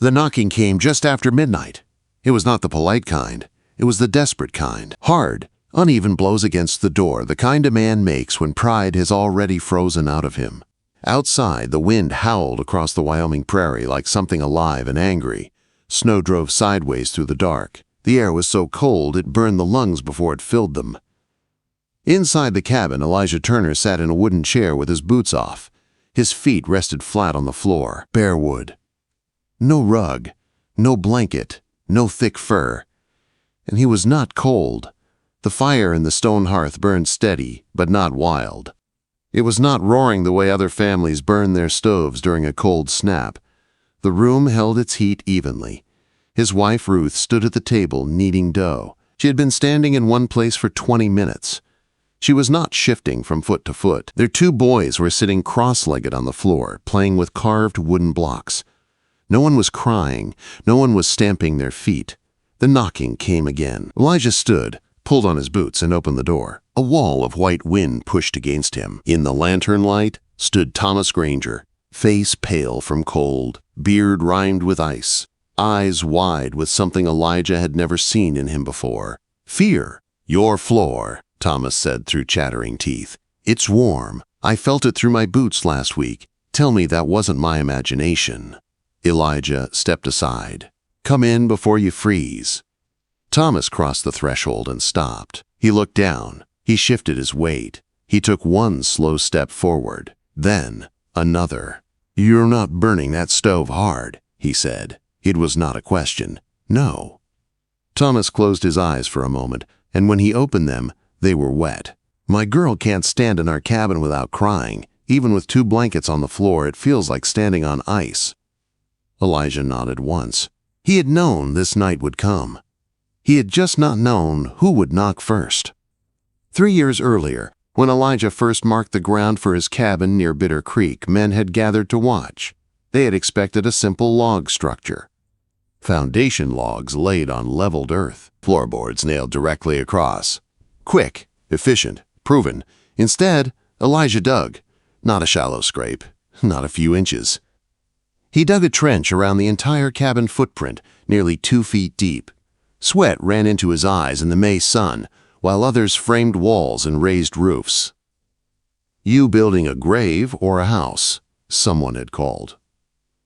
The knocking came just after midnight. It was not the polite kind. It was the desperate kind. Hard, uneven blows against the door, the kind a man makes when pride has already frozen out of him. Outside, the wind howled across the Wyoming prairie like something alive and angry. Snow drove sideways through the dark. The air was so cold it burned the lungs before it filled them. Inside the cabin, Elijah Turner sat in a wooden chair with his boots off. His feet rested flat on the floor. Bare wood. No rug, no blanket, no thick fur. And he was not cold. The fire in the stone hearth burned steady, but not wild. It was not roaring the way other families burn their stoves during a cold snap. The room held its heat evenly. His wife Ruth stood at the table kneading dough. She had been standing in one place for 20 minutes. She was not shifting from foot to foot. Their 2 boys were sitting cross-legged on the floor, playing with carved wooden blocks. No one was crying. No one was stamping their feet. The knocking came again. Elijah stood, pulled on his boots, and opened the door. A wall of white wind pushed against him. In the lantern light stood Thomas Granger, face pale from cold, beard rimed with ice, eyes wide with something Elijah had never seen in him before. "Fear. Your floor," Thomas said through chattering teeth. "It's warm. I felt it through my boots last week. Tell me that wasn't my imagination." Elijah stepped aside. "Come in before you freeze." Thomas crossed the threshold and stopped. He looked down. He shifted his weight. He took one slow step forward, then another. "You're not burning that stove hard," he said. It was not a question. No. Thomas closed his eyes for a moment, and when he opened them, they were wet. "My girl can't stand in our cabin without crying. Even with 2 blankets on the floor, it feels like standing on ice." Elijah nodded once. He had known this night would come. He had just not known who would knock first. 3 years earlier, when Elijah first marked the ground for his cabin near Bitter Creek, men had gathered to watch. They had expected a simple log structure. Foundation logs laid on leveled earth, floorboards nailed directly across. Quick, efficient, proven. Instead, Elijah dug. Not a shallow scrape, not a few inches. He dug a trench around the entire cabin footprint, nearly 2 feet deep. Sweat ran into his eyes in the May sun, while others framed walls and raised roofs. "You building a grave or a house?" someone had called.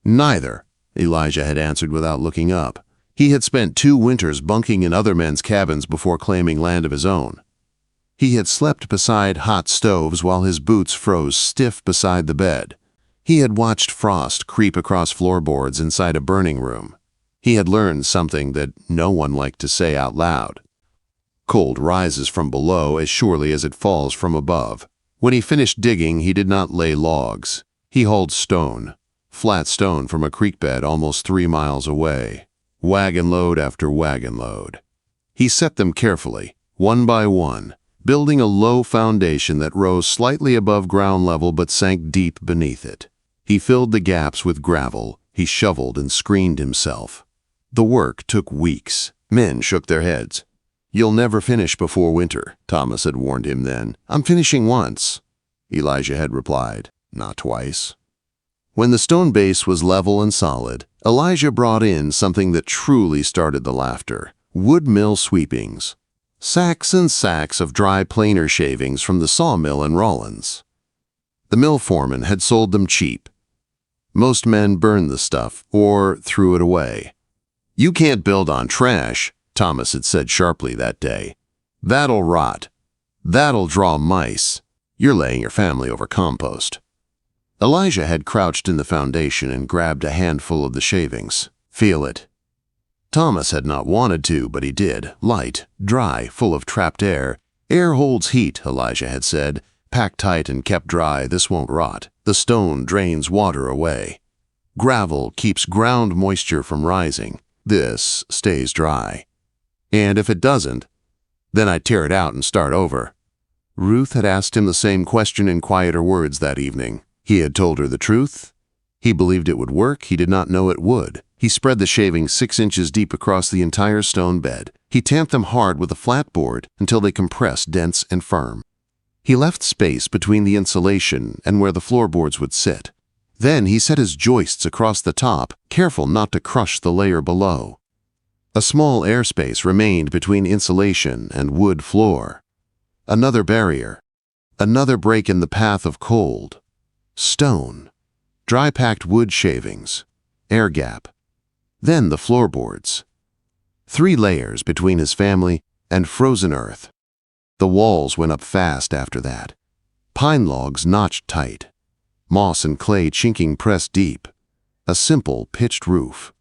"Neither," Elijah had answered without looking up. He had spent 2 winters bunking in other men's cabins before claiming land of his own. He had slept beside hot stoves while his boots froze stiff beside the bed. He had watched frost creep across floorboards inside a burning room. He had learned something that no one liked to say out loud. Cold rises from below as surely as it falls from above. When he finished digging, he did not lay logs. He hauled stone, flat stone from a creek bed almost 3 miles away, wagon load after wagon load. He set them carefully, one by one, building a low foundation that rose slightly above ground level but sank deep beneath it. He filled the gaps with gravel. He shoveled and screened himself. The work took weeks. Men shook their heads. "You'll never finish before winter," Thomas had warned him then. "I'm finishing once," Elijah had replied, "not twice." When the stone base was level and solid, Elijah brought in something that truly started the laughter: wood mill sweepings. Sacks and sacks of dry planer shavings from the sawmill in Rawlins. The mill foreman had sold them cheap. Most men burned the stuff or threw it away. "You can't build on trash," Thomas had said sharply that day. "That'll rot. That'll draw mice. You're laying your family over compost." Elijah had crouched in the foundation and grabbed a handful of the shavings. "Feel it." Thomas had not wanted to, but he did. Light, dry, full of trapped air. "Air holds heat," Elijah had said. "Packed tight and kept dry, this won't rot. The stone drains water away. Gravel keeps ground moisture from rising. This stays dry. And if it doesn't, then I'd tear it out and start over." Ruth had asked him the same question in quieter words that evening. He had told her the truth. He believed it would work. He did not know it would. He spread the shavings 6 inches deep across the entire stone bed. He tamped them hard with a flat board until they compressed dense and firm. He left space between the insulation and where the floorboards would sit. Then he set his joists across the top, careful not to crush the layer below. A small airspace remained between insulation and wood floor. Another barrier. Another break in the path of cold. Stone. Dry-packed wood shavings. Air gap. Then the floorboards. 3 layers between his family and frozen earth. The walls went up fast after that. Pine logs notched tight. Moss and clay chinking pressed deep. A simple, pitched roof.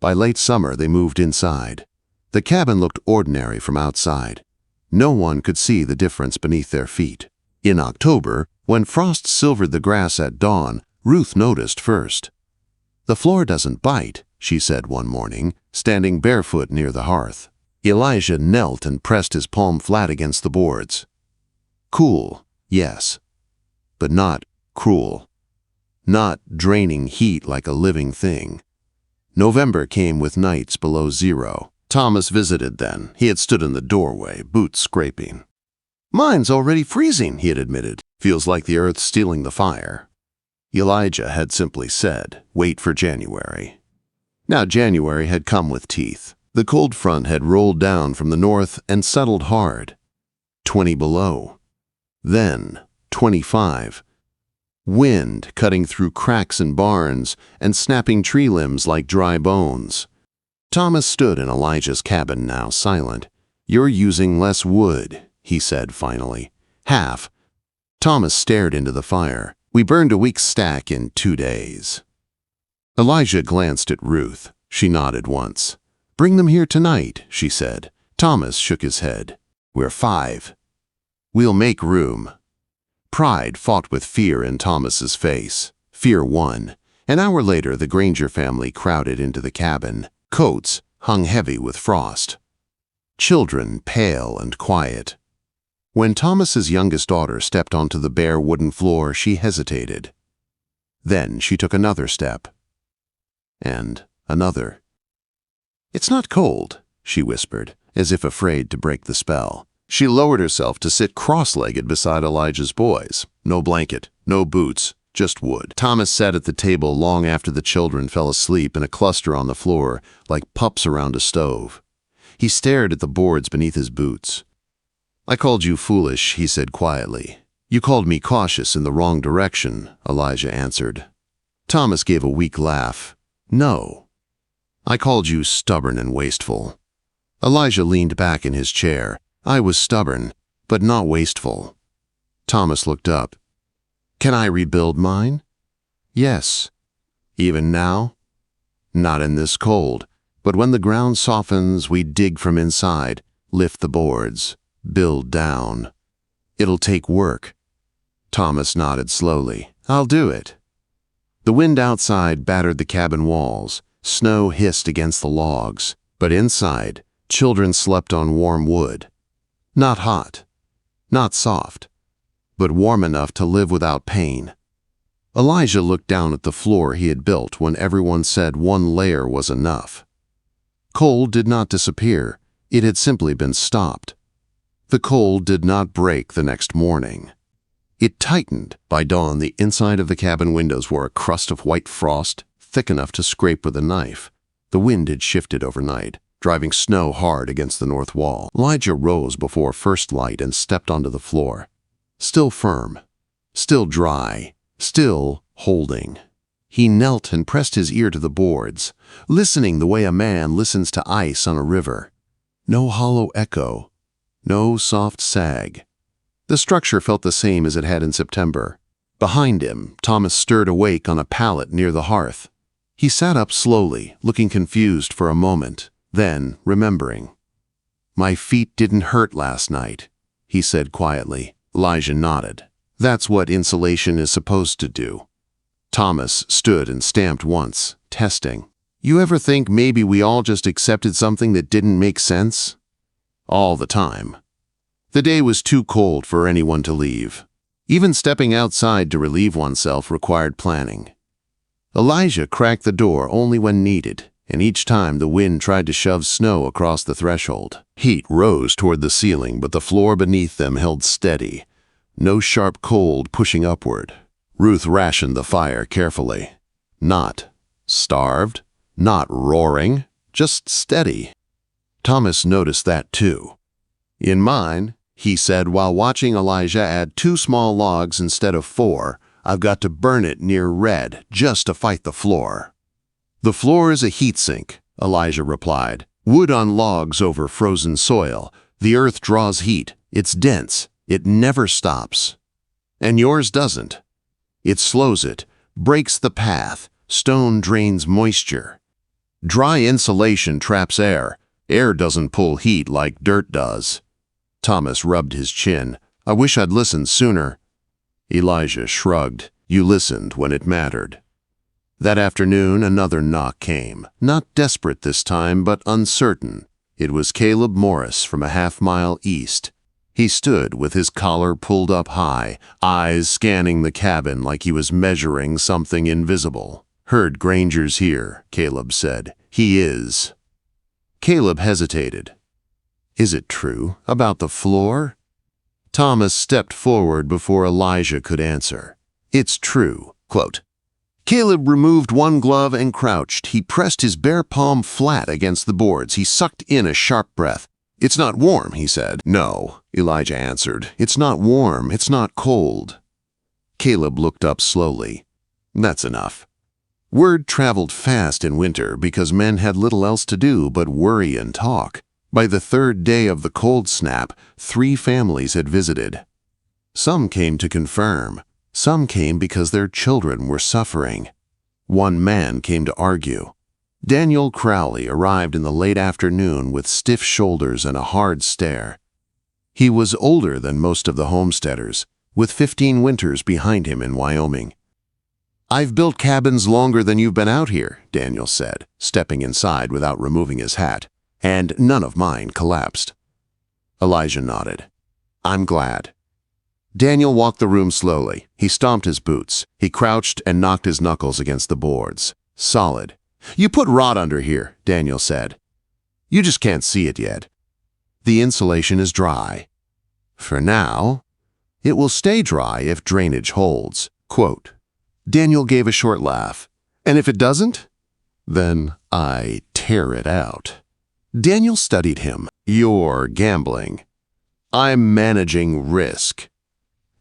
By late summer, they moved inside. The cabin looked ordinary from outside. No one could see the difference beneath their feet. In October, when frost silvered the grass at dawn, Ruth noticed first. "The floor doesn't bite," she said one morning, standing barefoot near the hearth. Elijah knelt and pressed his palm flat against the boards. Cool, yes, but not cruel. Not draining heat like a living thing. November came with nights below 0. Thomas visited then. He had stood in the doorway, boots scraping. "Mine's already freezing," he had admitted. "Feels like the earth's stealing the fire." Elijah had simply said, "Wait for January." Now January had come with teeth. The cold front had rolled down from the north and settled hard. 20 below. Then 25. Wind cutting through cracks in barns and snapping tree limbs like dry bones. Thomas stood in Elijah's cabin now, silent. "You're using less wood," he said finally. "Half." Thomas stared into the fire. "We burned a week's stack in 2 days." Elijah glanced at Ruth. She nodded once. "Bring them here tonight," she said. Thomas shook his head. "We're 5. We'll make room." Pride fought with fear in Thomas's face. Fear won. An hour later, the Granger family crowded into the cabin. Coats hung heavy with frost. Children pale and quiet. When Thomas's youngest daughter stepped onto the bare wooden floor, she hesitated. Then she took another step. And another. "It's not cold," she whispered, as if afraid to break the spell. She lowered herself to sit cross-legged beside Elijah's boys. No blanket, no boots, just wood. Thomas sat at the table long after the children fell asleep in a cluster on the floor, like pups around a stove. He stared at the boards beneath his boots. "I called you foolish," he said quietly. "You called me cautious in the wrong direction," Elijah answered. Thomas gave a weak laugh. "No. I called you stubborn and wasteful." Elijah leaned back in his chair. "I was stubborn, but not wasteful." Thomas looked up. "Can I rebuild mine?" "Yes." "Even now?" "Not in this cold, but when the ground softens, we dig from inside, lift the boards, build down. It'll take work." Thomas nodded slowly. "I'll do it." The wind outside battered the cabin walls. Snow hissed against the logs, but inside, children slept on warm wood. Not hot, not soft, but warm enough to live without pain. Elijah looked down at the floor he had built when everyone said one layer was enough. Cold did not disappear. It had simply been stopped. The cold did not break the next morning. It tightened. By dawn, the inside of the cabin windows wore a crust of white frost, thick enough to scrape with a knife. The wind had shifted overnight, driving snow hard against the north wall. Elijah rose before first light and stepped onto the floor. Still firm, still dry, still holding. He knelt and pressed his ear to the boards, listening the way a man listens to ice on a river. No hollow echo, no soft sag. The structure felt the same as it had in September. Behind him, Thomas stirred awake on a pallet near the hearth. He sat up slowly, looking confused for a moment. Then, remembering. "My feet didn't hurt last night," he said quietly. Elijah nodded. "That's what insulation is supposed to do." Thomas stood and stamped once, testing. "You ever think maybe we all just accepted something that didn't make sense?" "All the time." The day was too cold for anyone to leave. Even stepping outside to relieve oneself required planning. Elijah cracked the door only when needed, and each time the wind tried to shove snow across the threshold. Heat rose toward the ceiling, but the floor beneath them held steady. No sharp cold pushing upward, Ruth rationed the fire carefully. Not starved, not roaring, just steady. Thomas noticed that too. In mine, he said while watching Elijah add 2 small logs instead of 4, I've got to burn it near red just to fight the floor. The floor is a heat sink, Elijah replied. Wood on logs over frozen soil. The earth draws heat. It's dense. It never stops. And yours doesn't. It slows it, breaks the path. Stone drains moisture. Dry insulation traps air. Air doesn't pull heat like dirt does. Thomas rubbed his chin. I wish I'd listened sooner. Elijah shrugged. You listened when it mattered. That afternoon, another knock came. Not desperate this time, but uncertain. It was Caleb Morris from a half-mile east. He stood with his collar pulled up high, eyes scanning the cabin like he was measuring something invisible. Heard Granger's here, Caleb said. He is. Caleb hesitated. Is it true about the floor? Thomas stepped forward before Elijah could answer. It's true. Quote, Caleb removed one glove and crouched. He pressed his bare palm flat against the boards. He sucked in a sharp breath. It's not warm, he said. No, Elijah answered. It's not warm. It's not cold. Caleb looked up slowly. That's enough. Word traveled fast in winter because men had little else to do but worry and talk. By the 3rd day of the cold snap, 3 families had visited. Some came to confirm. Some came because their children were suffering. One man came to argue. Daniel Crowley arrived in the late afternoon with stiff shoulders and a hard stare. He was older than most of the homesteaders, with 15 winters behind him in Wyoming. I've built cabins longer than you've been out here, Daniel said, stepping inside without removing his hat, and none of mine collapsed. Elijah nodded. I'm glad. Daniel walked the room slowly. He stomped his boots. He crouched and knocked his knuckles against the boards. Solid. You put rot under here, Daniel said. You just can't see it yet. The insulation is dry. For now, it will stay dry if drainage holds. Quote. Daniel gave a short laugh. And if it doesn't? Then I tear it out. Daniel studied him. You're gambling. I'm managing risk.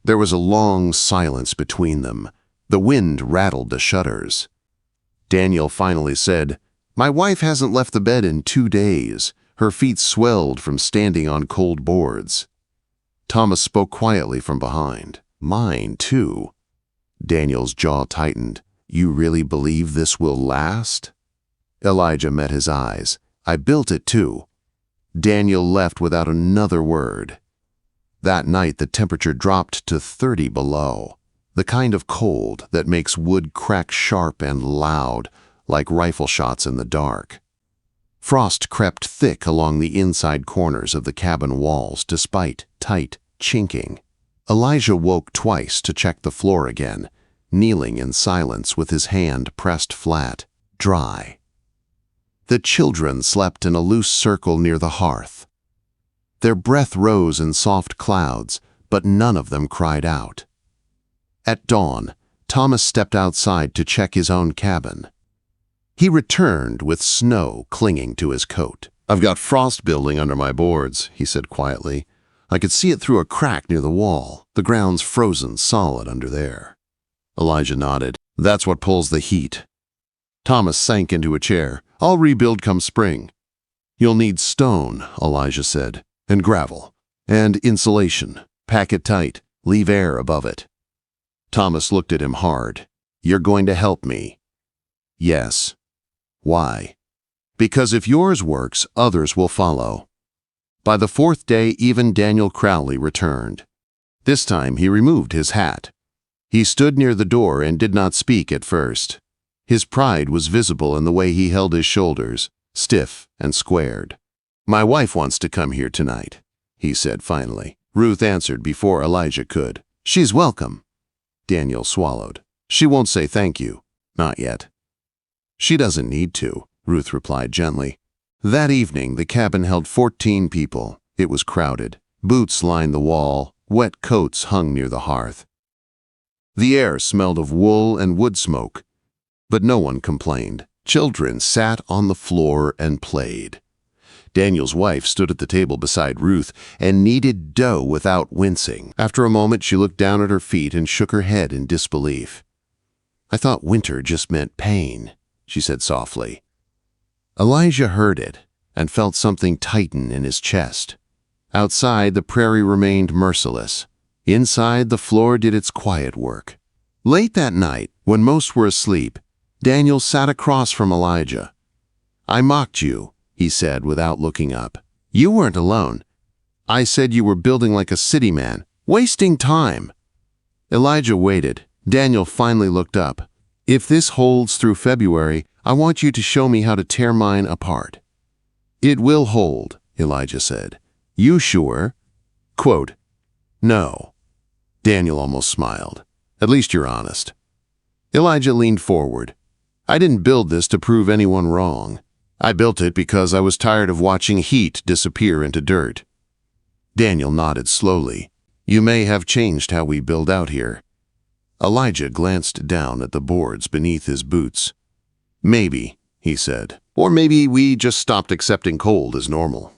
There was a long silence between them. The wind rattled the shutters. Daniel finally said, My wife hasn't left the bed in 2 days. Her feet swelled from standing on cold boards. Thomas spoke quietly from behind. Mine, too. Daniel's jaw tightened. You really believe this will last? Elijah met his eyes. I built it, too. Daniel left without another word. That night, the temperature dropped to 30 below, the kind of cold that makes wood crack sharp and loud, like rifle shots in the dark. Frost crept thick along the inside corners of the cabin walls despite tight chinking. Elijah woke twice to check the floor again, kneeling in silence with his hand pressed flat, dry. The children slept in a loose circle near the hearth. Their breath rose in soft clouds, but none of them cried out. At dawn, Thomas stepped outside to check his own cabin. He returned with snow clinging to his coat. I've got frost building under my boards, he said quietly. I could see it through a crack near the wall. The ground's frozen solid under there. Elijah nodded. That's what pulls the heat. Thomas sank into a chair. I'll rebuild come spring. You'll need stone, Elijah said, and gravel, and insulation. Pack it tight. Leave air above it. Thomas looked at him hard. You're going to help me. Yes. Why? Because if yours works, others will follow. By the 4th day, even Daniel Crowley returned. This time he removed his hat. He stood near the door and did not speak at first. His pride was visible in the way he held his shoulders, stiff and squared. My wife wants to come here tonight, he said finally. Ruth answered before Elijah could. She's welcome. Daniel swallowed. She won't say thank you. Not yet. She doesn't need to, Ruth replied gently. That evening, the cabin held 14 people. It was crowded. Boots lined the wall. Wet coats hung near the hearth. The air smelled of wool and wood smoke, but no one complained. Children sat on the floor and played. Daniel's wife stood at the table beside Ruth and kneaded dough without wincing. After a moment, she looked down at her feet and shook her head in disbelief. "I thought winter just meant pain," she said softly. Elijah heard it and felt something tighten in his chest. Outside, the prairie remained merciless. Inside, the floor did its quiet work. Late that night, when most were asleep, Daniel sat across from Elijah. "I mocked you," he said without looking up. "You weren't alone. I said you were building like a city man, wasting time." Elijah waited. Daniel finally looked up. "If this holds through February, I want you to show me how to tear mine apart." "It will hold," Elijah said. "You sure?" Quote, "No." Daniel almost smiled. "At least you're honest." Elijah leaned forward. "I didn't build this to prove anyone wrong. I built it because I was tired of watching heat disappear into dirt." Daniel nodded slowly. "You may have changed how we build out here." Elijah glanced down at the boards beneath his boots. "Maybe," he said. "Or maybe we just stopped accepting cold as normal."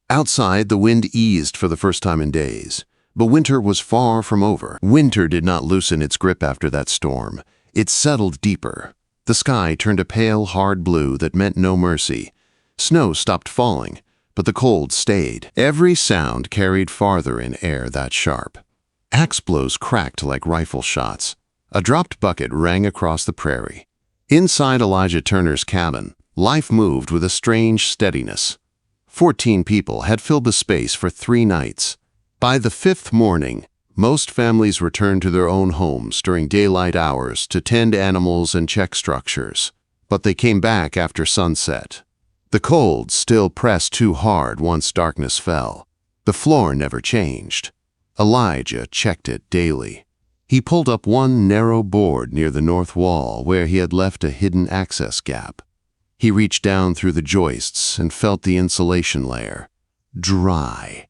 Outside, the wind eased for the first time in days. But winter was far from over. Winter did not loosen its grip after that storm. It settled deeper. The sky turned a pale, hard blue that meant no mercy. Snow stopped falling, but the cold stayed. Every sound carried farther in air that sharp. Axe blows cracked like rifle shots. A dropped bucket rang across the prairie. Inside Elijah Turner's cabin, life moved with a strange steadiness. 14 people had filled the space for 3 nights. By the 5th morning, most families returned to their own homes during daylight hours to tend animals and check structures, but they came back after sunset. The cold still pressed too hard once darkness fell. The floor never changed. Elijah checked it daily. He pulled up one narrow board near the north wall where he had left a hidden access gap. He reached down through the joists and felt the insulation layer. Dry.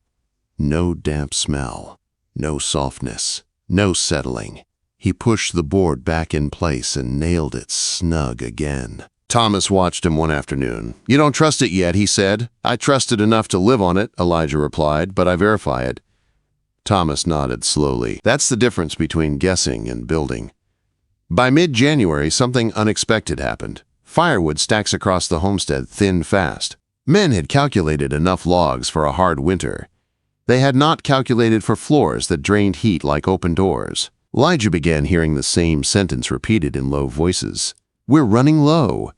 No damp smell. No softness. No settling. He pushed the board back in place and nailed it snug again. Thomas watched him one afternoon. "You don't trust it yet," he said. "I trust it enough to live on it," Elijah replied, "but I verify it." Thomas nodded slowly. "That's the difference between guessing and building." By mid-January, something unexpected happened. Firewood stacks across the homestead thinned fast. Men had calculated enough logs for a hard winter. They had not calculated for floors that drained heat like open doors. Elijah began hearing the same sentence repeated in low voices. "We're running low."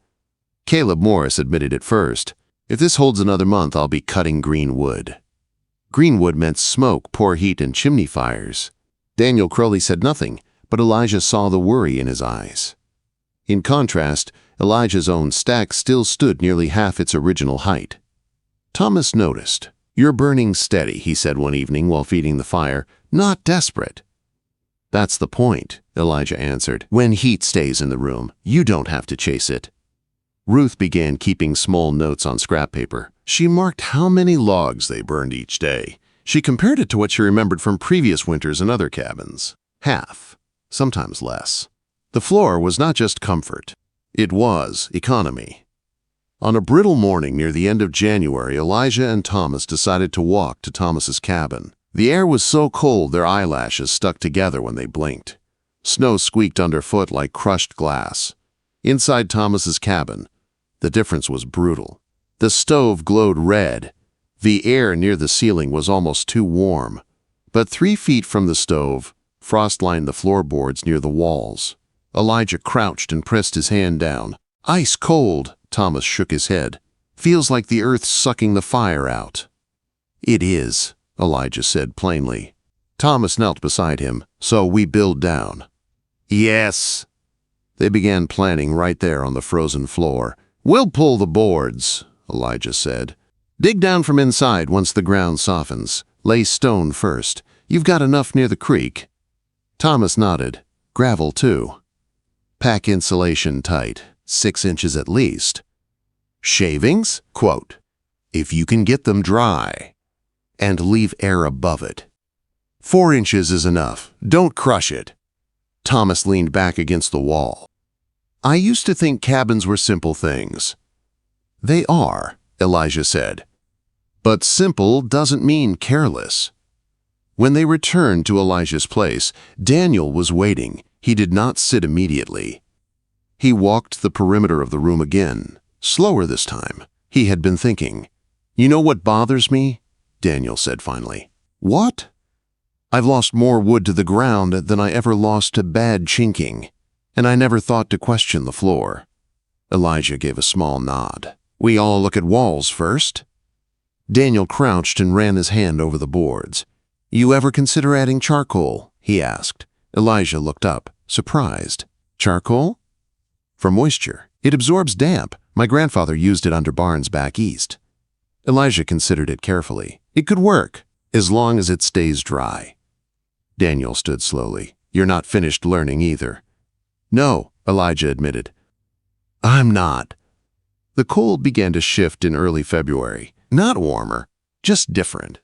Caleb Morris admitted it first. "If this holds another month, I'll be cutting green wood." Green wood meant smoke, poor heat, and chimney fires. Daniel Crowley said nothing, but Elijah saw the worry in his eyes. In contrast, Elijah's own stack still stood nearly half its original height. Thomas noticed. "You're burning steady," he said one evening while feeding the fire, "not desperate." "That's the point," Elijah answered. "When heat stays in the room, you don't have to chase it." Ruth began keeping small notes on scrap paper. She marked how many logs they burned each day. She compared it to what she remembered from previous winters in other cabins. Half, sometimes less. The floor was not just comfort. It was economy. On a brittle morning near the end of January, Elijah and Thomas decided to walk to Thomas's cabin. The air was so cold their eyelashes stuck together when they blinked. Snow squeaked underfoot like crushed glass. Inside Thomas's cabin, the difference was brutal. The stove glowed red. The air near the ceiling was almost too warm. But 3 feet from the stove, frost lined the floorboards near the walls. Elijah crouched and pressed his hand down. "Ice cold," Thomas shook his head. "Feels like the earth's sucking the fire out." "It is," Elijah said plainly. Thomas knelt beside him. "So we build down." "Yes." They began planning right there on the frozen floor. "We'll pull the boards," Elijah said. "Dig down from inside once the ground softens. Lay stone first. You've got enough near the creek." Thomas nodded. "Gravel, too." "Pack insulation tight, 6 inches at least." "Shavings?" Quote, "if you can get them dry. And leave air above it. 4 inches is enough. Don't crush it." Thomas leaned back against the wall. I used to think cabins were simple things. They are, Elijah said. But simple doesn't mean careless. When they returned to Elijah's place, Daniel was waiting. He did not sit immediately. He walked the perimeter of the room again, slower this time. He had been thinking. You know what bothers me? Daniel said finally. What? I've lost more wood to the ground than I ever lost to bad chinking, and I never thought to question the floor. Elijah gave a small nod. We all look at walls first. Daniel crouched and ran his hand over the boards. You ever consider adding charcoal? He asked. Elijah looked up, surprised. Charcoal? For moisture. It absorbs damp. My grandfather used it under barns back east. Elijah considered it carefully. It could work, as long as it stays dry. Daniel stood slowly. You're not finished learning either. No, Elijah admitted. I'm not. The cold began to shift in early February. Not warmer, just different.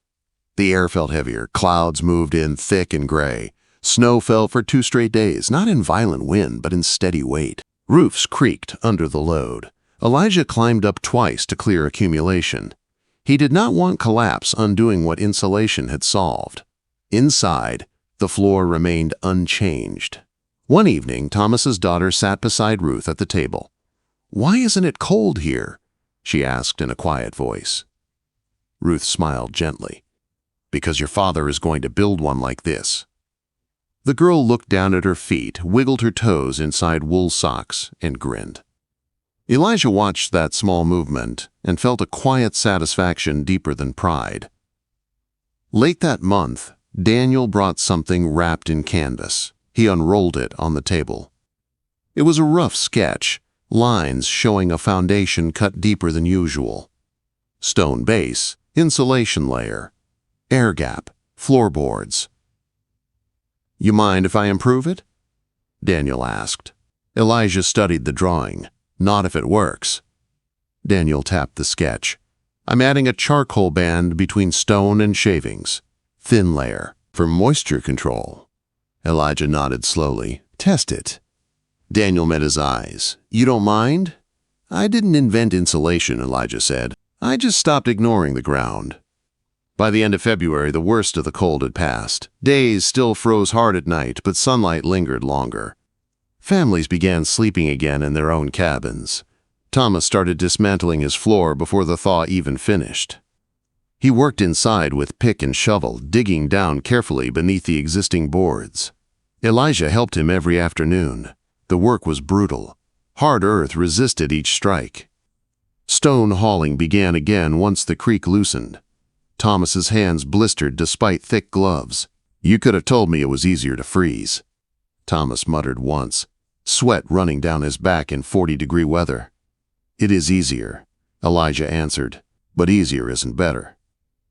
The air felt heavier. Clouds moved in thick and gray. Snow fell for 2 straight days, not in violent wind, but in steady weight. Roofs creaked under the load. Elijah climbed up twice to clear accumulation. He did not want collapse undoing what insulation had solved. Inside, the floor remained unchanged. One evening, Thomas's daughter sat beside Ruth at the table. Why isn't it cold here? She asked in a quiet voice. Ruth smiled gently. Because your father is going to build one like this. The girl looked down at her feet, wiggled her toes inside wool socks, and grinned. Elijah watched that small movement and felt a quiet satisfaction deeper than pride. Late that month, Daniel brought something wrapped in canvas. He unrolled it on the table. It was a rough sketch, lines showing a foundation cut deeper than usual. Stone base, insulation layer, air gap, floorboards. You mind if I improve it? Daniel asked. Elijah studied the drawing. Not if it works. Daniel tapped the sketch. I'm adding a charcoal band between stone and shavings. Thin layer, for moisture control. Elijah nodded slowly. Test it. Daniel met his eyes. You don't mind? I didn't invent insulation, Elijah said. I just stopped ignoring the ground. By the end of February, the worst of the cold had passed. Days still froze hard at night, but sunlight lingered longer. Families began sleeping again in their own cabins. Thomas started dismantling his floor before the thaw even finished. He worked inside with pick and shovel, digging down carefully beneath the existing boards. Elijah helped him every afternoon. The work was brutal. Hard earth resisted each strike. Stone hauling began again once the creek loosened. Thomas's hands blistered despite thick gloves. You could have told me it was easier to freeze. Thomas muttered once, sweat running down his back in 40-degree weather. It is easier, Elijah answered, but easier isn't better.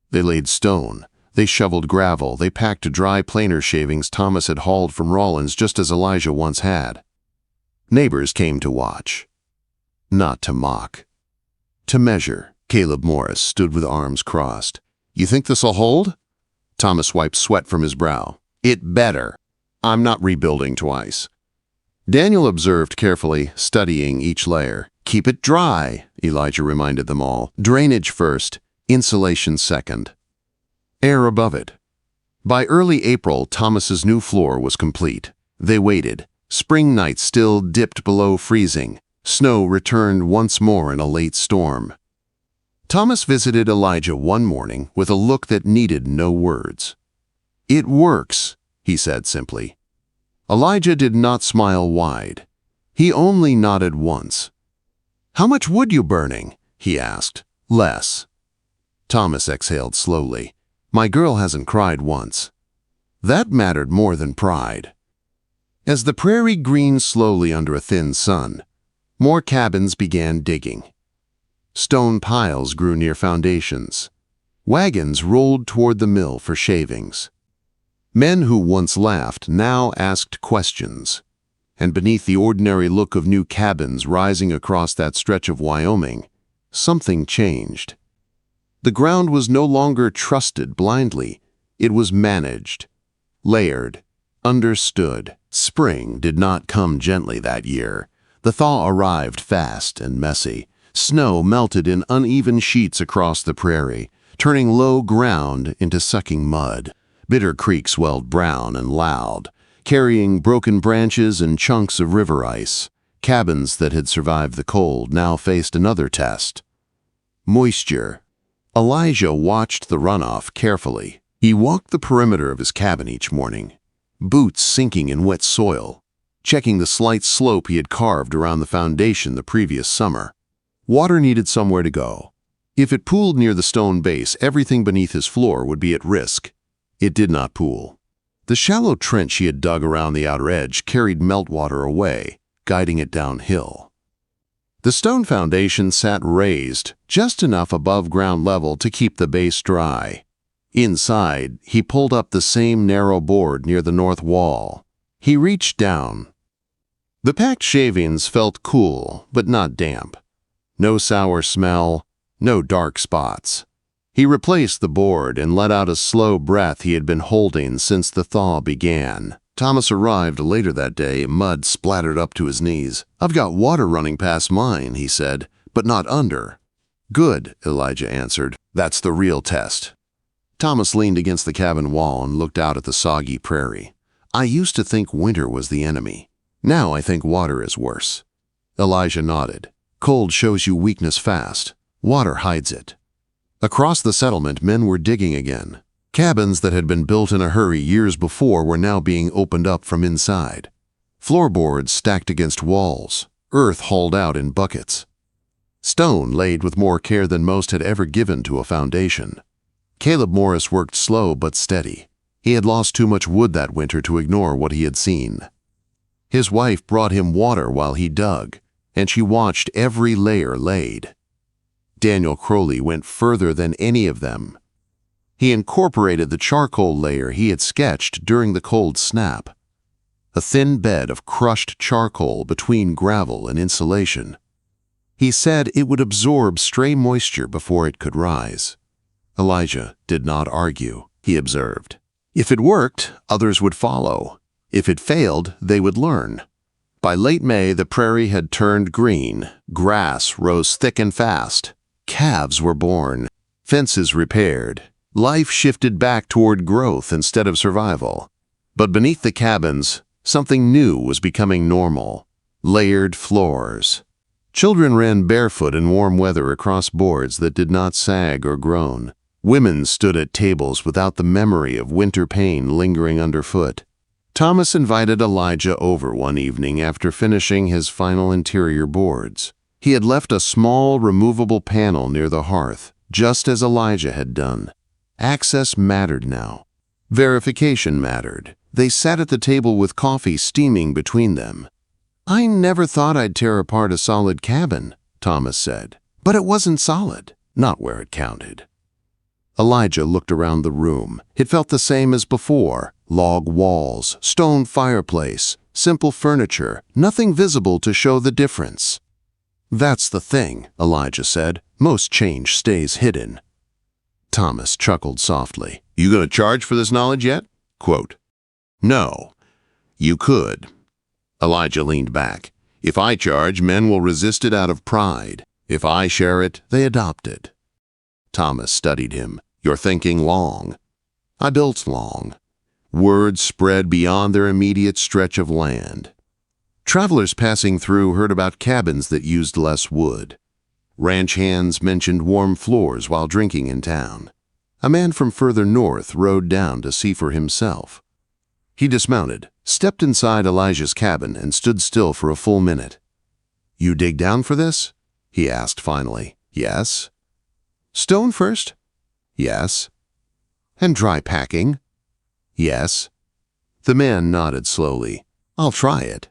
They laid stone. They shoveled gravel. They packed dry planer shavings Thomas had hauled from Rawlins just as Elijah once had. Neighbors came to watch. Not to mock. To measure. Caleb Morris stood with arms crossed. You think this'll hold? Thomas wiped sweat from his brow. It better. I'm not rebuilding twice. Daniel observed carefully, studying each layer. Keep it dry, Elijah reminded them all. Drainage first, insulation second. Air above it. By early April, Thomas's new floor was complete. They waited. Spring nights still dipped below freezing. Snow returned once more in a late storm. Thomas visited Elijah one morning with a look that needed no words. It works, he said simply. Elijah did not smile wide. He only nodded once. How much wood you burning? He asked. Less. Thomas exhaled slowly. My girl hasn't cried once. That mattered more than pride. As the prairie greened slowly under a thin sun, more cabins began digging. Stone piles grew near foundations. Wagons rolled toward the mill for shavings. Men who once laughed now asked questions. And beneath the ordinary look of new cabins rising across that stretch of Wyoming, something changed. The ground was no longer trusted blindly. It was managed, layered, Understood. Spring did not come gently that year. The thaw arrived fast and messy. Snow melted in uneven sheets across the prairie, turning low ground into sucking mud. Bitter creeks welled brown and loud, carrying broken branches and chunks of river ice. Cabins that had survived the cold now faced another test. Moisture. Elijah watched the runoff carefully. He walked the perimeter of his cabin each morning, boots sinking in wet soil, checking the slight slope he had carved around the foundation the previous summer. Water needed somewhere to go. If it pooled near the stone base, everything beneath his floor would be at risk. It did not pool. The shallow trench he had dug around the outer edge carried meltwater away, guiding it downhill. The stone foundation sat raised, just enough above ground level to keep the base dry. Inside, he pulled up the same narrow board near the north wall. He reached down. The packed shavings felt cool, but not damp. No sour smell, no dark spots. He replaced the board and let out a slow breath he had been holding since the thaw began. Thomas arrived later that day, mud splattered up to his knees. "I've got water running past mine," he said, "but not under." "Good," Elijah answered. "That's the real test." Thomas leaned against the cabin wall and looked out at the soggy prairie. "I used to think winter was the enemy. Now I think water is worse." Elijah nodded. "Cold shows you weakness fast. Water hides it." Across the settlement, men were digging again. Cabins that had been built in a hurry years before were now being opened up from inside. Floorboards stacked against walls, earth hauled out in buckets. Stone laid with more care than most had ever given to a foundation. Caleb Morris worked slow but steady. He had lost too much wood that winter to ignore what he had seen. His wife brought him water while he dug, and she watched every layer laid. Daniel Crowley went further than any of them. He incorporated the charcoal layer he had sketched during the cold snap, a thin bed of crushed charcoal between gravel and insulation. He said it would absorb stray moisture before it could rise. Elijah did not argue. He observed. If it worked, others would follow. If it failed, they would learn. By late May, the prairie had turned green. Grass rose thick and fast. Calves were born. Fences repaired. Life shifted back toward growth instead of survival. But beneath the cabins, something new was becoming normal. Layered floors. Children ran barefoot in warm weather across boards that did not sag or groan. Women stood at tables without the memory of winter pain lingering underfoot. Thomas invited Elijah over one evening after finishing his final interior boards. He had left a small, removable panel near the hearth, just as Elijah had done. Access mattered now. Verification mattered. They sat at the table with coffee steaming between them. "I never thought I'd tear apart a solid cabin," Thomas said. "But it wasn't solid, not where it counted." Elijah looked around the room. It felt the same as before. Log walls, stone fireplace, simple furniture, nothing visible to show the difference. "That's the thing," Elijah said. "Most change stays hidden." Thomas chuckled softly. "You gonna charge for this knowledge yet?" Quote, "No. You could." Elijah leaned back. "If I charge, men will resist it out of pride. If I share it, they adopt it." Thomas studied him. "You're thinking long." "I built long." Word spread beyond their immediate stretch of land. Travelers passing through heard about cabins that used less wood. Ranch hands mentioned warm floors while drinking in town. A man from further north rode down to see for himself. He dismounted, stepped inside Elijah's cabin, and stood still for a full minute. "You dig down for this?" he asked finally. "Yes." "Stone first?" "Yes." "And dry packing?" "Yes." The man nodded slowly. "I'll try it."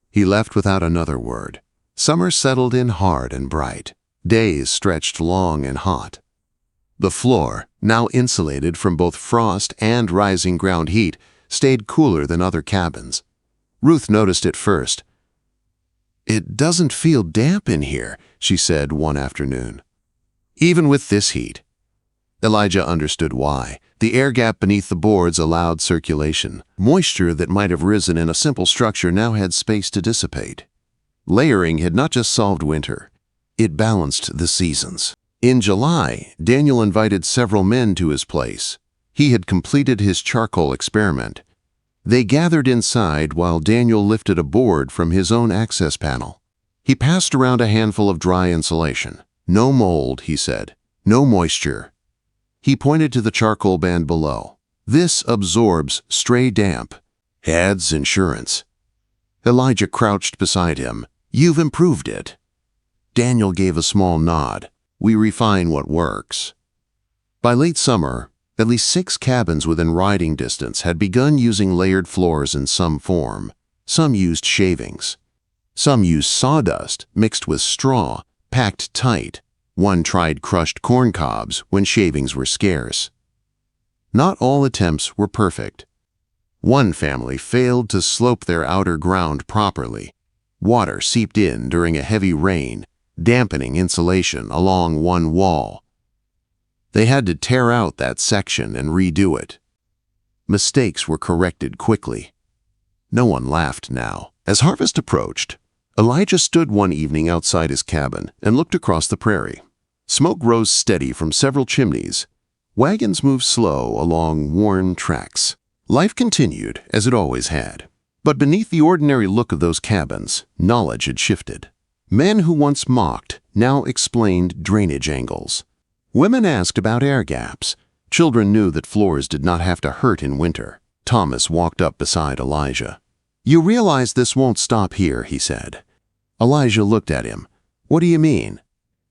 He left without another word. Summer settled in hard and bright. Days stretched long and hot. The floor, now insulated from both frost and rising ground heat, stayed cooler than other cabins. Ruth noticed it first. "It doesn't feel damp in here," she said one afternoon. "Even with this heat." Elijah understood why. The air gap beneath the boards allowed circulation. Moisture that might have risen in a simple structure now had space to dissipate. Layering had not just solved winter. It balanced the seasons. In July, Daniel invited several men to his place. He had completed his charcoal experiment. They gathered inside while Daniel lifted a board from his own access panel. He passed around a handful of dry insulation. No mold, he said. No moisture. He pointed to the charcoal band below. This absorbs stray damp. Adds insurance. Elijah crouched beside him. You've improved it. Daniel gave a small nod. We refine what works. By late summer, at least 6 cabins within riding distance had begun using layered floors in some form. Some used shavings. Some used sawdust mixed with straw, packed tight. One tried crushed corn cobs when shavings were scarce. Not all attempts were perfect. One family failed to slope their outer ground properly. Water seeped in during a heavy rain, dampening insulation along one wall. They had to tear out that section and redo it. Mistakes were corrected quickly. No one laughed now. As harvest approached, Elijah stood one evening outside his cabin and looked across the prairie. Smoke rose steady from several chimneys. Wagons moved slow along worn tracks. Life continued as it always had. But beneath the ordinary look of those cabins, knowledge had shifted. Men who once mocked now explained drainage angles. Women asked about air gaps. Children knew that floors did not have to hurt in winter. Thomas walked up beside Elijah. You realize this won't stop here, he said. Elijah looked at him. What do you mean?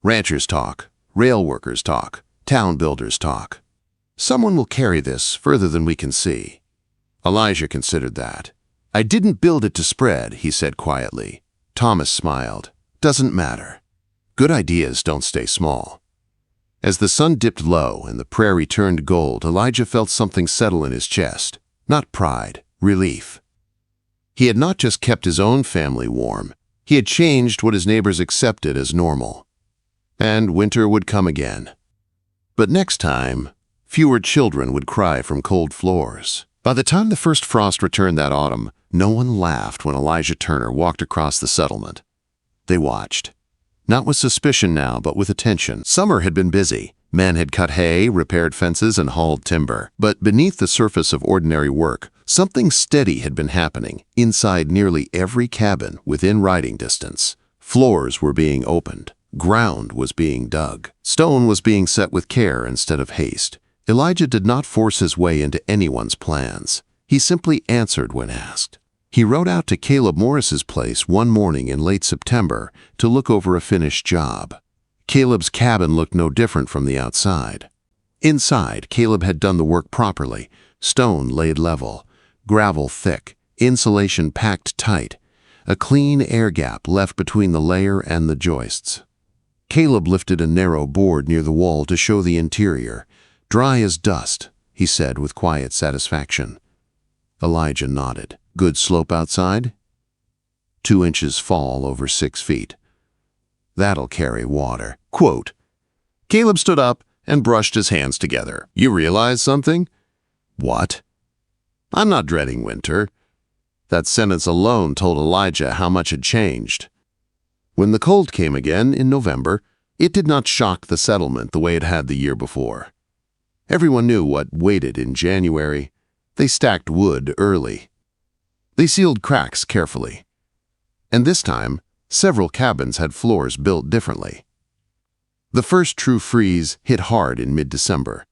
Ranchers talk, rail workers talk, town builders talk. Someone will carry this further than we can see. Elijah considered that. I didn't build it to spread, he said quietly. Thomas smiled. Doesn't matter. Good ideas don't stay small. As the sun dipped low and the prairie turned gold, Elijah felt something settle in his chest. Not pride, relief. He had not just kept his own family warm, he had changed what his neighbors accepted as normal. And winter would come again. But next time, fewer children would cry from cold floors. By the time the first frost returned that autumn, no one laughed when Elijah Turner walked across the settlement. They watched. Not with suspicion now, but with attention. Summer had been busy. Men had cut hay, repaired fences, and hauled timber. But beneath the surface of ordinary work, something steady had been happening inside nearly every cabin within riding distance. Floors were being opened. Ground was being dug. Stone was being set with care instead of haste. Elijah did not force his way into anyone's plans. He simply answered when asked. He rode out to Caleb Morris's place one morning in late September to look over a finished job. Caleb's cabin looked no different from the outside. Inside, Caleb had done the work properly. Stone laid level, gravel thick, insulation packed tight, a clean air gap left between the layer and the joists. Caleb lifted a narrow board near the wall to show the interior. Dry as dust, he said with quiet satisfaction. Elijah nodded. Good slope outside? 2 inches fall over 6 feet. That'll carry water. Quote. Caleb stood up and brushed his hands together. You realize something? What? I'm not dreading winter. That sentence alone told Elijah how much had changed. When the cold came again in November, it did not shock the settlement the way it had the year before. Everyone knew what waited in January. They stacked wood early. They sealed cracks carefully. And this time, several cabins had floors built differently. The first true freeze hit hard in mid-December.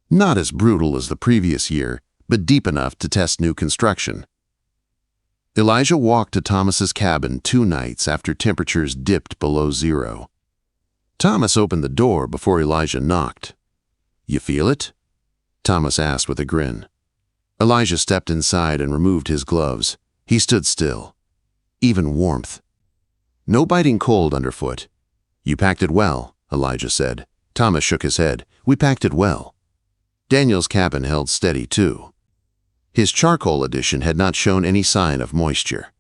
Not as brutal as the previous year, but deep enough to test new construction. Elijah walked to Thomas's cabin 2 nights after temperatures dipped below 0. Thomas opened the door before Elijah knocked. You feel it? Thomas asked with a grin. Elijah stepped inside and removed his gloves. He stood still. Even warmth. No biting cold underfoot. You packed it well, Elijah said. Thomas shook his head. We packed it well. Daniel's cabin held steady too. His charcoal addition had not shown any sign of moisture.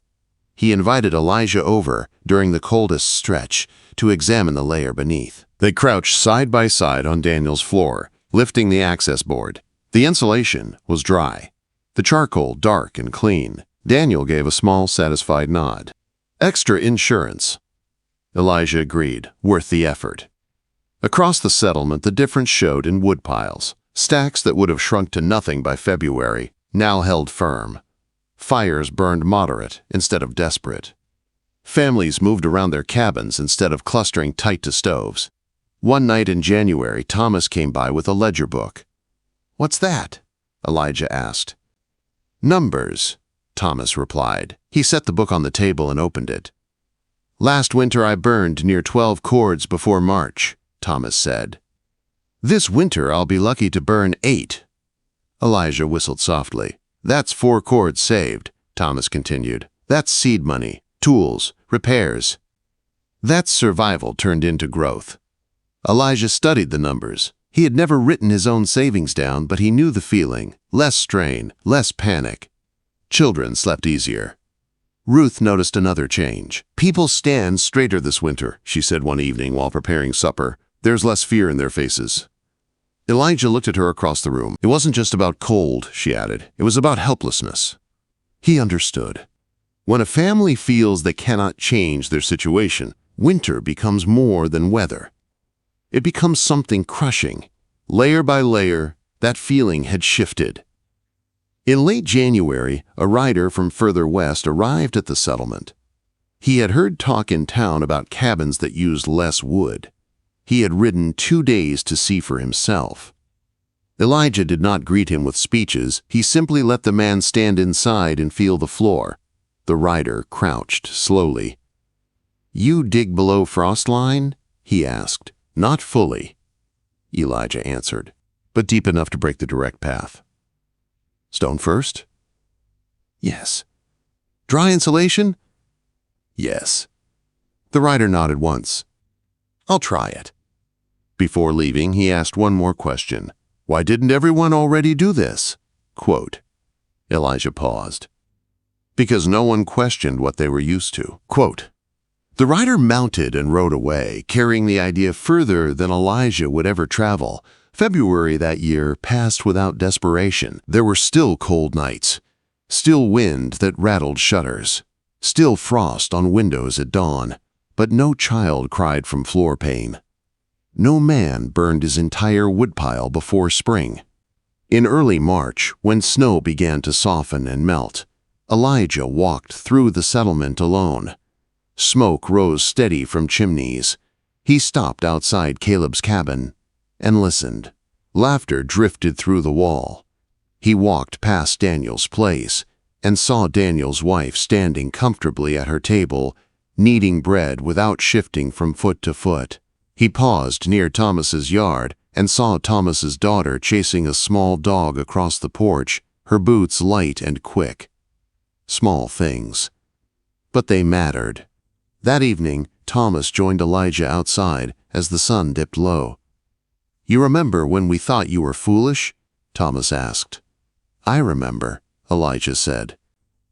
He invited Elijah over during the coldest stretch, to examine the layer beneath. They crouched side by side on Daniel's floor, lifting the access board. The insulation was dry, the charcoal dark and clean. Daniel gave a small, satisfied nod. "Extra insurance," Elijah agreed, "worth the effort." Across the settlement, the difference showed in wood piles. Stacks that would have shrunk to nothing by February now held firm. Fires burned moderate instead of desperate. Families moved around their cabins instead of clustering tight to stoves. One night in January, Thomas came by with a ledger book. "What's that?" Elijah asked. "Numbers," Thomas replied. He set the book on the table and opened it. "Last winter I burned near 12 cords before March," Thomas said. "This winter I'll be lucky to burn 8. Elijah whistled softly. "That's 4 cords saved," Thomas continued. "That's seed money, tools, repairs. That's survival turned into growth." Elijah studied the numbers. He had never written his own savings down, but he knew the feeling. Less strain, less panic. Children slept easier. Ruth noticed another change. "People stand straighter this winter," she said one evening while preparing supper. "There's less fear in their faces." Elijah looked at her across the room. "It wasn't just about cold," she added. "It was about helplessness." He understood. When a family feels they cannot change their situation, winter becomes more than weather. It becomes something crushing. Layer by layer, that feeling had shifted. In late January, a rider from further west arrived at the settlement. He had heard talk in town about cabins that used less wood. He had ridden 2 days to see for himself. Elijah did not greet him with speeches. He simply let the man stand inside and feel the floor. The rider crouched slowly. "You dig below frost line?" he asked. "Not fully," Elijah answered, "but deep enough to break the direct path." "Stone first?" "Yes." "Dry insulation?" "Yes." The rider nodded once. "I'll try it." Before leaving, he asked one more question. "Why didn't everyone already do this?" Quote. Elijah paused. "Because no one questioned what they were used to." Quote. The rider mounted and rode away, carrying the idea further than Elijah would ever travel. February that year passed without desperation. There were still cold nights, still wind that rattled shutters, still frost on windows at dawn, but no child cried from floor pain. No man burned his entire woodpile before spring. In early March, when snow began to soften and melt, Elijah walked through the settlement alone. Smoke rose steady from chimneys. He stopped outside Caleb's cabin and listened. Laughter drifted through the wall. He walked past Daniel's place and saw Daniel's wife standing comfortably at her table, kneading bread without shifting from foot to foot. He paused near Thomas's yard and saw Thomas's daughter chasing a small dog across the porch, her boots light and quick. Small things, but they mattered. That evening, Thomas joined Elijah outside as the sun dipped low. "You remember when we thought you were foolish?" Thomas asked. "I remember," Elijah said.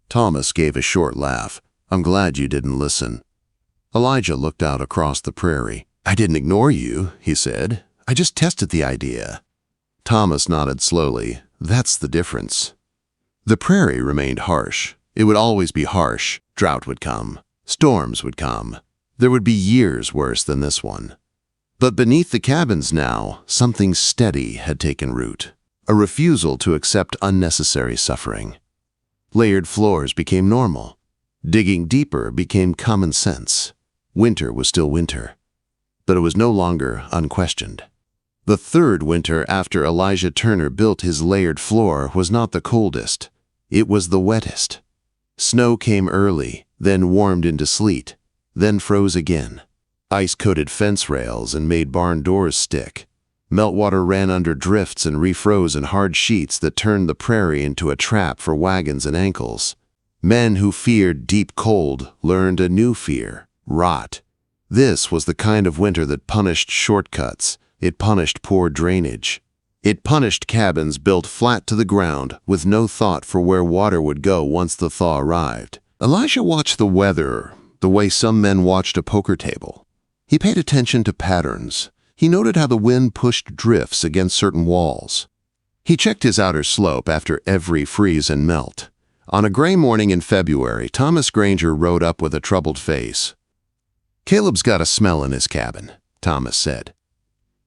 Thomas gave a short laugh. "I'm glad you didn't listen." Elijah looked out across the prairie. "I didn't ignore you," he said. "I just tested the idea." Thomas nodded slowly. "That's the difference." The prairie remained harsh. It would always be harsh. Drought would come. Storms would come. There would be years worse than this one. But beneath the cabins now, something steady had taken root. A refusal to accept unnecessary suffering. Layered floors became normal. Digging deeper became common sense. Winter was still winter, but it was no longer unquestioned. The third winter after Elijah Turner built his layered floor was not the coldest. It was the wettest. Snow came early, then warmed into sleet, then froze again. Ice coated fence rails and made barn doors stick. Meltwater ran under drifts and refroze in hard sheets that turned the prairie into a trap for wagons and ankles. Men who feared deep cold learned a new fear: rot. This was the kind of winter that punished shortcuts. It punished poor drainage. It punished cabins built flat to the ground with no thought for where water would go once the thaw arrived. Elijah watched the weather, the way some men watched a poker table. He paid attention to patterns. He noted how the wind pushed drifts against certain walls. He checked his outer slope after every freeze and melt. On a gray morning in February, Thomas Granger rode up with a troubled face. "Caleb's got a smell in his cabin," Thomas said.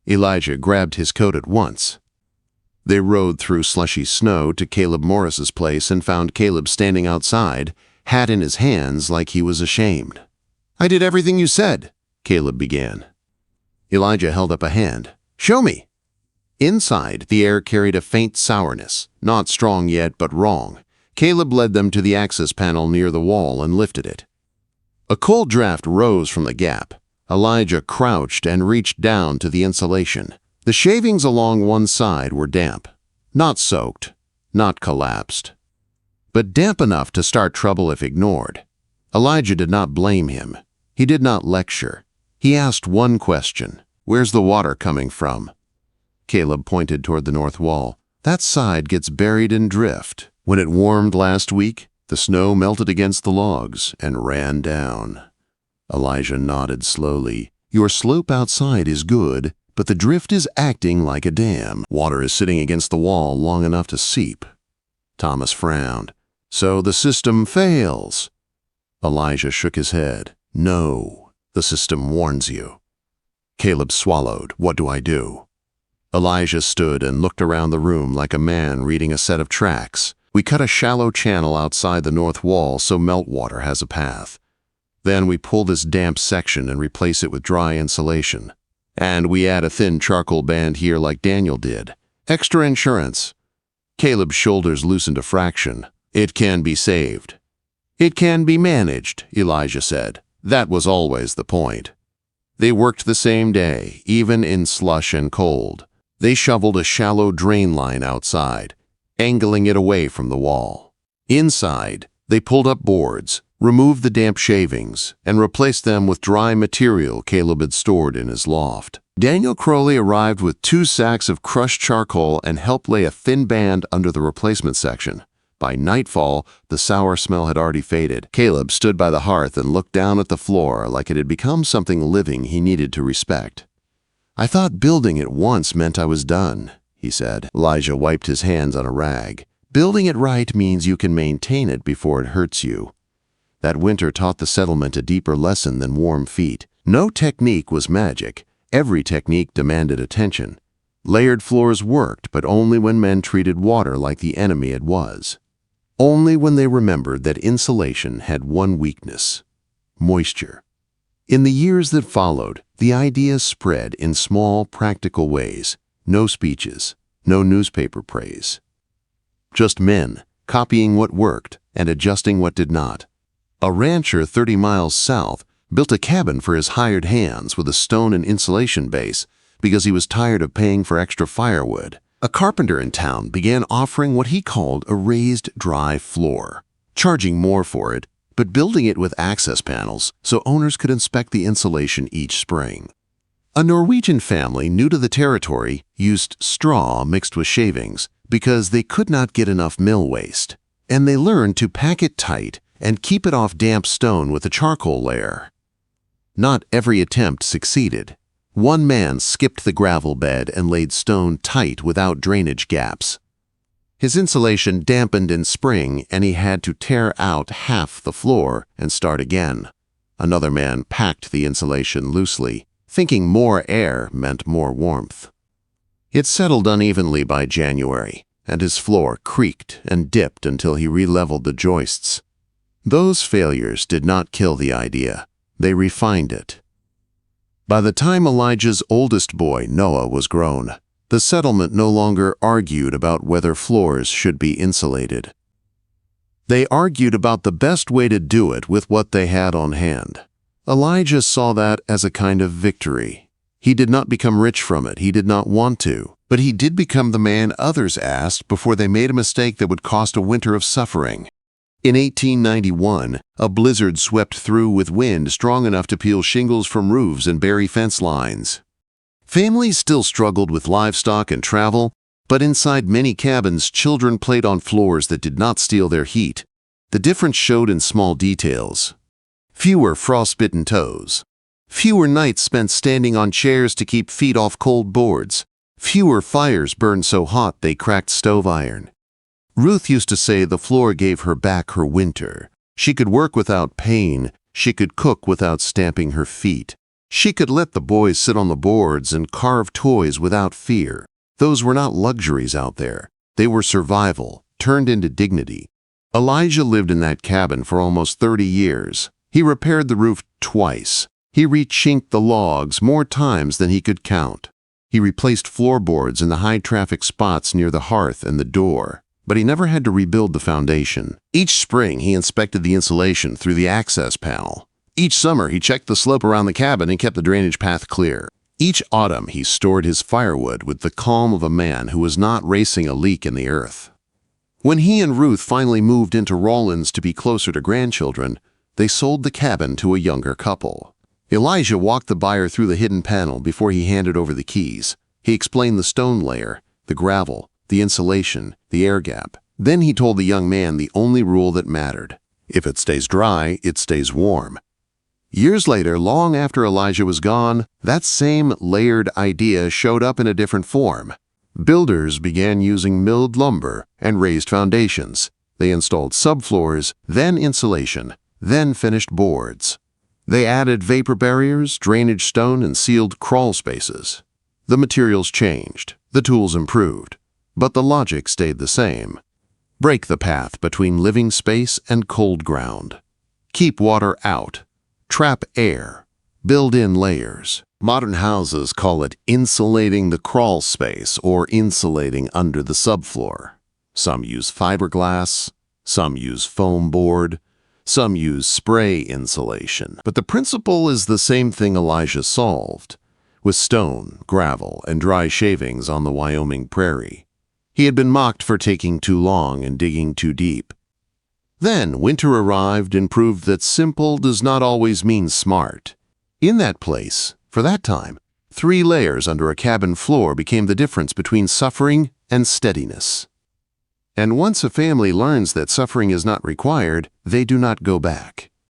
Elijah grabbed his coat at once. They rode through slushy snow to Caleb Morris's place and found Caleb standing outside, hat in his hands like he was ashamed. "I did everything you said," Caleb began. Elijah held up a hand. "Show me." Inside, the air carried a faint sourness, not strong yet, but wrong. Caleb led them to the access panel near the wall and lifted it. A cold draft rose from the gap. Elijah crouched and reached down to the insulation. The shavings along one side were damp, not soaked, not collapsed, but damp enough to start trouble if ignored. Elijah did not blame him. He did not lecture. He asked one question: "Where's the water coming from?" Caleb pointed toward the north wall. "That side gets buried in drift. When it warmed last week, the snow melted against the logs and ran down." Elijah nodded slowly. "Your slope outside is good, but the drift is acting like a dam. Water is sitting against the wall long enough to seep." Thomas frowned. "So the system fails." Elijah shook his head. "No, the system warns you." Caleb swallowed. "What do I do?" Elijah stood and looked around the room like a man reading a set of tracks. "We cut a shallow channel outside the north wall so meltwater has a path. Then we pull this damp section and replace it with dry insulation. And we add a thin charcoal band here like Daniel did. Extra insurance." Caleb's shoulders loosened a fraction. "It can be saved." "It can be managed," Elijah said. That was always the point. They worked the same day, even in slush and cold. They shoveled a shallow drain line outside, angling it away from the wall. Inside, they pulled up boards, removed the damp shavings, and replaced them with dry material Caleb had stored in his loft. Daniel Crowley arrived with 2 sacks of crushed charcoal and helped lay a thin band under the replacement section. By nightfall, the sour smell had already faded. Caleb stood by the hearth and looked down at the floor like it had become something living he needed to respect. "I thought building it once meant I was done," he said. Elijah wiped his hands on a rag. "Building it right means you can maintain it before it hurts you." That winter taught the settlement a deeper lesson than warm feet. No technique was magic. Every technique demanded attention. Layered floors worked, but only when men treated water like the enemy it was. Only when they remembered that insulation had one weakness: moisture. In the years that followed, the idea spread in small, practical ways. No speeches, no newspaper praise. Just men, copying what worked and adjusting what did not. A rancher 30 miles south built a cabin for his hired hands with a stone and insulation base because he was tired of paying for extra firewood. A carpenter in town began offering what he called a raised dry floor, charging more for it, but building it with access panels so owners could inspect the insulation each spring. A Norwegian family new to the territory used straw mixed with shavings because they could not get enough mill waste, and they learned to pack it tight and keep it off damp stone with a charcoal layer. Not every attempt succeeded. One man skipped the gravel bed and laid stone tight without drainage gaps. His insulation dampened in spring, and he had to tear out half the floor and start again. Another man packed the insulation loosely, thinking more air meant more warmth. It settled unevenly by January, and his floor creaked and dipped until he re-leveled the joists. Those failures did not kill the idea. They refined it. By the time Elijah's oldest boy, Noah, was grown, the settlement no longer argued about whether floors should be insulated. They argued about the best way to do it with what they had on hand. Elijah saw that as a kind of victory. He did not become rich from it. He did not want to. But he did become the man others asked before they made a mistake that would cost a winter of suffering. In 1891, a blizzard swept through with wind strong enough to peel shingles from roofs and bury fence lines. Families still struggled with livestock and travel, but inside many cabins, children played on floors that did not steal their heat. The difference showed in small details. Fewer frostbitten toes. Fewer nights spent standing on chairs to keep feet off cold boards. Fewer fires burned so hot they cracked stove iron. Ruth used to say the floor gave her back her winter. She could work without pain. She could cook without stamping her feet. She could let the boys sit on the boards and carve toys without fear. Those were not luxuries out there. They were survival, turned into dignity. Elijah lived in that cabin for almost 30 years. He repaired the roof twice. He rechinked the logs more times than he could count. He replaced floorboards in the high-traffic spots near the hearth and the door. But he never had to rebuild the foundation. Each spring, he inspected the insulation through the access panel. Each summer, he checked the slope around the cabin and kept the drainage path clear. Each autumn, he stored his firewood with the calm of a man who was not racing a leak in the earth. When he and Ruth finally moved into Rawlins to be closer to grandchildren, they sold the cabin to a younger couple. Elijah walked the buyer through the hidden panel before he handed over the keys. He explained the stone layer, the gravel, the insulation, the air gap. Then he told the young man the only rule that mattered. If it stays dry, it stays warm. Years later, long after Elijah was gone, that same layered idea showed up in a different form. Builders began using milled lumber and raised foundations. They installed subfloors, then insulation, then finished boards. They added vapor barriers, drainage stone, and sealed crawl spaces. The materials changed, the tools improved, but the logic stayed the same. Break the path between living space and cold ground. Keep water out. Trap air. Build in layers. Modern houses call it insulating the crawl space or insulating under the subfloor. Some use fiberglass, some use foam board, some use spray insulation. But the principle is the same thing Elijah solved, with stone, gravel, and dry shavings on the Wyoming prairie. He had been mocked for taking too long and digging too deep. Then winter arrived and proved that simple does not always mean smart. In that place, for that time, 3 layers under a cabin floor became the difference between suffering and steadiness. And once a family learns that suffering is not required, they do not go back.